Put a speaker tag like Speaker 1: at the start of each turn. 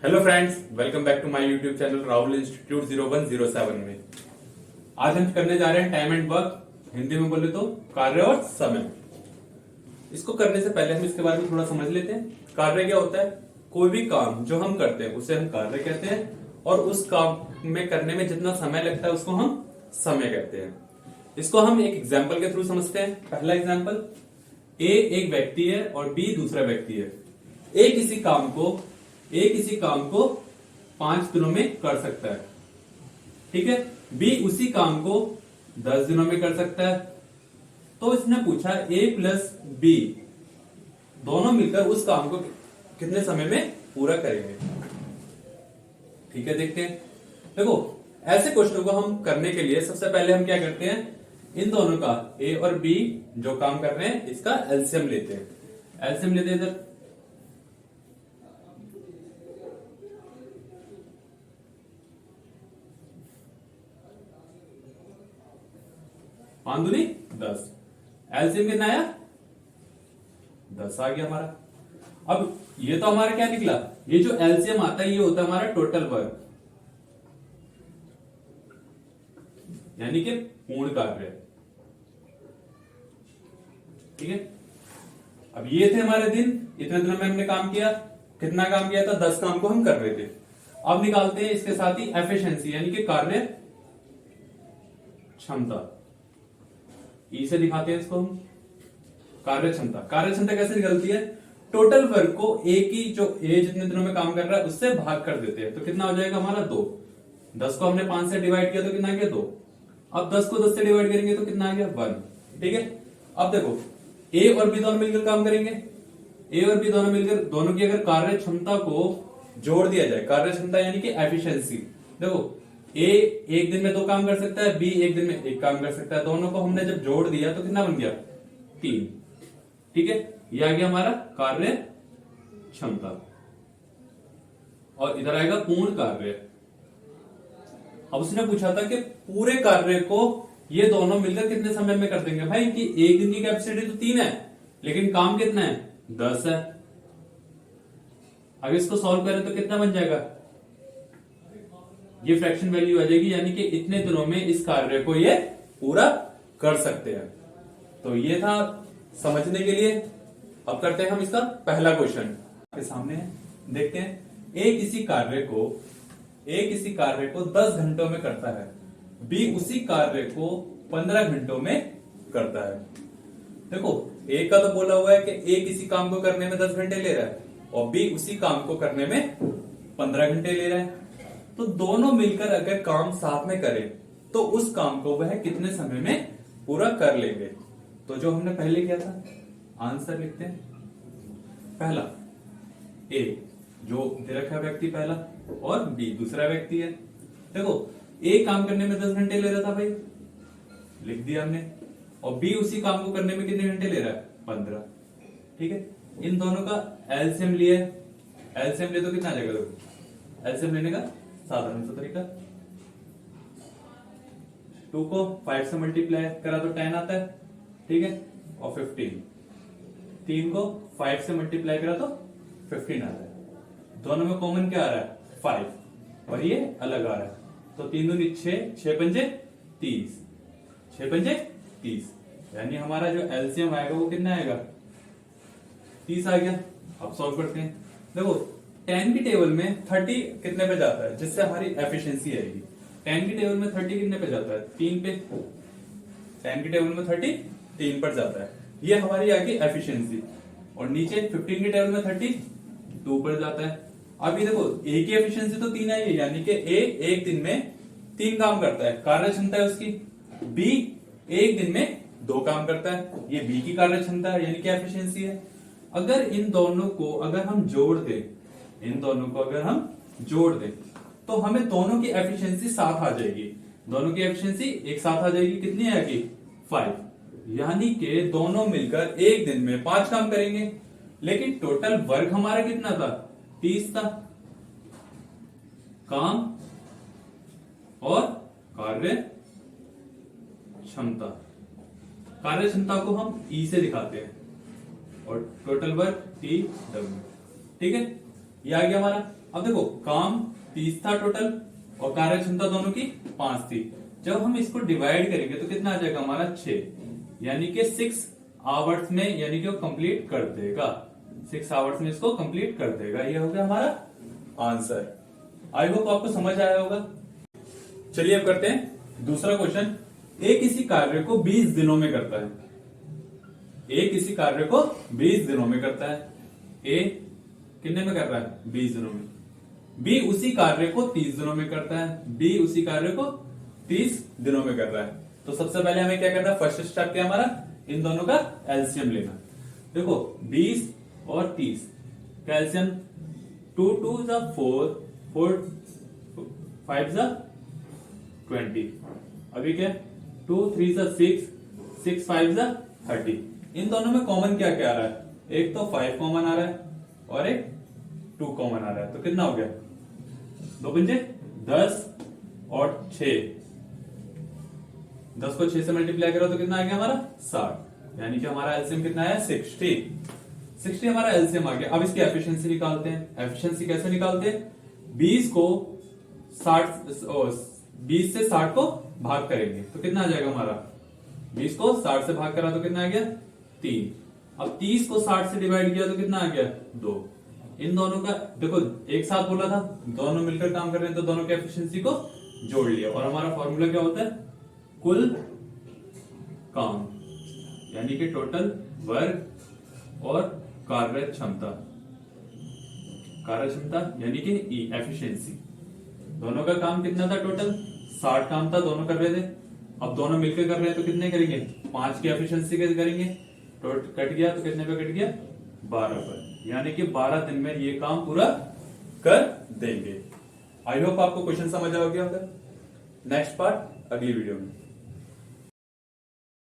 Speaker 1: Hello friends, welcome back to my YouTube channel Rahul institute 0107 में। आज हम करने जा रहे हैं टाइम एंड वर्क, हिंदी में बोले तो कार्य और समय। इसको करने से पहले हम इसके बारे में थोड़ा समझ लेते हैं। कार्य क्या होता है? कोई भी काम जो हम करते हैं उसे हम कार्य कहते हैं, और उस काम में करने में जितना समय लगता है उसको हम समय कहते हैं। इसको हम एक एग्जाम्पल के थ्रू समझते हैं। पहला एग्जाम्पल, ए एक व्यक्ति है और बी दूसरा व्यक्ति है। ए किसी काम को 5 दिनों में कर सकता है, ठीक है। बी उसी काम को 10 दिनों में कर सकता है। तो इसने पूछा ए प्लस बी दोनों मिलकर उस काम को कितने समय में पूरा करेंगे। ठीक है, देखते हैं। देखो, ऐसे क्वेश्चन को हम करने के लिए सबसे पहले हम क्या करते हैं, इन दोनों का ए और बी जो काम कर रहे हैं इसका एलसीएम लेते हैं। एलसीएम लेते हैं इधर 5 दूनी 10। एलसीएम कितना आया? 10 आ गया हमारा। अब ये तो हमारा क्या निकला, ये जो एलसीएम आता है ये होता है हमारा टोटल वर्क, यानी कि पूर्ण कार्य। ठीक है। अब ये थे हमारे दिन, इतने दिनों में हमने काम किया। कितना काम किया था? 10 काम को हम कर रहे थे। अब निकालते हैं इसके साथ ही एफिशिएंसी, यानी कि कार्य क्षमता। ई से दिखाते हैं इसको हम कार्य क्षमता। कार्य क्षमता कैसे निकलती है? टोटल वर्क को ए की जो ए जितने दिनों में काम कर रहा है उससे भाग कर देते हैं, तो कितना हो जाएगा हमारा? 2। 10 को हमने 5 से डिवाइड किया तो कितना आ गया? 2। अब 10 को 10 से डिवाइड करेंगे तो कितना आ गया? 1। ठीक है। अब देखो, ए और बी दोनों मिलकर काम करेंगे। ए और बी दोनों मिलकर, दोनों की अगर कार्य क्षमता को जोड़ दिया जाए, कार्य क्षमता यानी कि एफिशिएंसी, देखो ए एक दिन में 2 काम कर सकता है, बी एक दिन में 1 काम कर सकता है। दोनों को हमने जब जोड़ दिया तो कितना बन गया? 3। ठीक है, ये आ गया हमारा कार्य क्षमता। और इधर आएगा पूर्ण कार्य। अब उसने पूछा था कि पूरे कार्य को ये दोनों मिलकर कितने समय में कर देंगे। भाई कि एक दिन की कैपेसिटी तो 3 है, लेकिन काम कितना है? 10 है। अब इसको सॉल्व करें तो कितना बन जाएगा? ये फ्रैक्शन वैल्यू आ जाएगी, यानी कि इतने दिनों में इस कार्य को ये पूरा कर सकते हैं। तो ये था समझने के लिए। अब करते हैं हम इसका पहला क्वेश्चन आपके सामने है, देखते हैं। ए किसी कार्य को 10 घंटों में करता है, बी उसी कार्य को 15 घंटों में करता है। देखो, ए का तो बोला हुआ है कि ए किसी काम को करने में 10 घंटे ले रहा है और बी उसी काम को करने में 15 घंटे ले रहा है। तो दोनों मिलकर अगर काम साथ में करें तो उस काम को वह कितने समय में पूरा कर लेंगे। तो जो हमने पहले किया था, आंसर लिखते हैं। पहला, ए जो दे रखा है व्यक्ति पहला, और बी दूसरा व्यक्ति है। देखो, ए काम करने में 10 घंटे ले रहा था भाई, लिख दिया हमने, और बी उसी काम को करने में कितने घंटे ले रहा है? 15। ठीक है। इन दोनों का एलसीएम लिया, एलसीएम ले तो कितना आ जाएगा? देखो, एलसीएम लेने का साधारण सा तरीका, 2 को 5 से मल्टीप्लाई करा तो 10 आता है, ठीक है, और 15। 3 को 5 से मल्टीप्लाई करा तो 15 आता है। दोनों में कॉमन क्या आ रहा है? 5, और ये अलग आ रहा है। तो 3 दूनी 6, 6 पंजे 30, 6 पंजे 30, यानी हमारा जो एलसीएम आएगा वो कितना आएगा? 30 आ गया। अब सॉल्व करते हैं। देखो, 10 की टेबल में 30 कितने पे जाता है, जिससे हमारी एफिशिएंसी आएगी। 10 की टेबल में 30 कितने पे जाता है? 3 पे। 10 की टेबल में 30 3 पर जाता है, ये हमारी आ गई एफिशिएंसी। और नीचे 15 की टेबल में 30 2 पर जाता है। अभी देखो, ए की एफिशिएंसी तो 3 आई है, यानी कि ए एक दिन में 3 काम करता है, कार्य क्षमता है उसकी। बी एक दिन में 2 काम करता है, ये बी की कार्य क्षमता है, यानी कि एफिशिएंसी है। अगर इन दोनों को अगर हम जोड़ दें, तो हमें दोनों की एफिशिएंसी साथ आ जाएगी। दोनों की एफिशिएंसी एक साथ आ जाएगी। कितनी आएगी? 5। यानी कि दोनों मिलकर एक दिन में 5 काम करेंगे, लेकिन टोटल वर्क हमारा कितना था? 30 था। काम और कार्य क्षमता, कार्य क्षमता को हम ई से दिखाते हैं, और टोटल वर्क टी डब्ल्यू। ठीक है, ये आ गया हमारा। अब देखो काम 30 था टोटल और कार्य क्षमता दोनों की 5 थी। जब हम इसको डिवाइड करेंगे तो कितना आ जाएगा हमारा 6, यानी कि 6 आवर्स में, यानी कि वो कंप्लीट कर देगा, 6 आवर्स में इसको कंप्लीट कर देगा। ये हो गया हमारा आंसर। आई होप आपको समझ आया होगा। चलिए अब करते हैं दूसरा क्वेश्चन। ए किसी कार्य को 20 दिनों में करता है। ए किसी कार्य को 20 दिनों में करता है। ए कितने में कर रहा है? 20 दिनों में। बी उसी कार्य को 30 दिनों में करता है। बी उसी कार्य को 30 दिनों में कर रहा है। तो सबसे पहले हमें क्या करना है? फर्स्ट स्टेप क्या हमारा? इन दोनों का एलसीएम लेना। देखो 20 और 30 का एलसीएम 2 2 4 4 5 20। अभी क्या? 2 3 6 6 5 30। इन दोनों में कॉमन क्या क्या आ रहा है? एक तो 5 कॉमन आ रहा है और एक 2 कॉमन आ रहा है। तो कितना हो गया? 2 पंजे 10 और 6, 10 को 6 से मल्टीप्लाई करो तो कितना आ गया हमारा? 60। यानी कि हमारा एलसीएम कितना है? 60 हमारा एलसीएम आ गया। अब इसकी एफिशिएंसी निकालते हैं। एफिशिएंसी कैसे निकालते हैं? 20 से 60 को भाग करेंगे तो कितना आ जाएगा हमारा? 20 को 60 से भाग करा तो कितना आ गया? 3। अब 30 को 60 से डिवाइड किया तो कितना आ गया? 2। इन दोनों का देखो एक साथ बोला था, दोनों मिलकर काम कर रहे हैं तो दोनों की एफिशिएंसी को जोड़ लिया और हमारा फॉर्मूला क्या होता है? कुल काम, यानी कि टोटल वर्क और कार्य क्षमता यानी कि एफिशिएंसी। दोनों का काम कितना था? टोटल 60 काम था, दोनों कर रहे थे। अब दोनों मिलकर कर रहे हैं तो कितने करेंगे? 5 की एफिशिएंसी के करेंगे। तो कट गया तो कितने पे कट गया? 12 पर। यानी कि 12 दिन में ये काम पूरा कर देंगे। आई होप आपको क्वेश्चन समझ आ गया होगा। नेक्स्ट पार्ट अगली वीडियो में।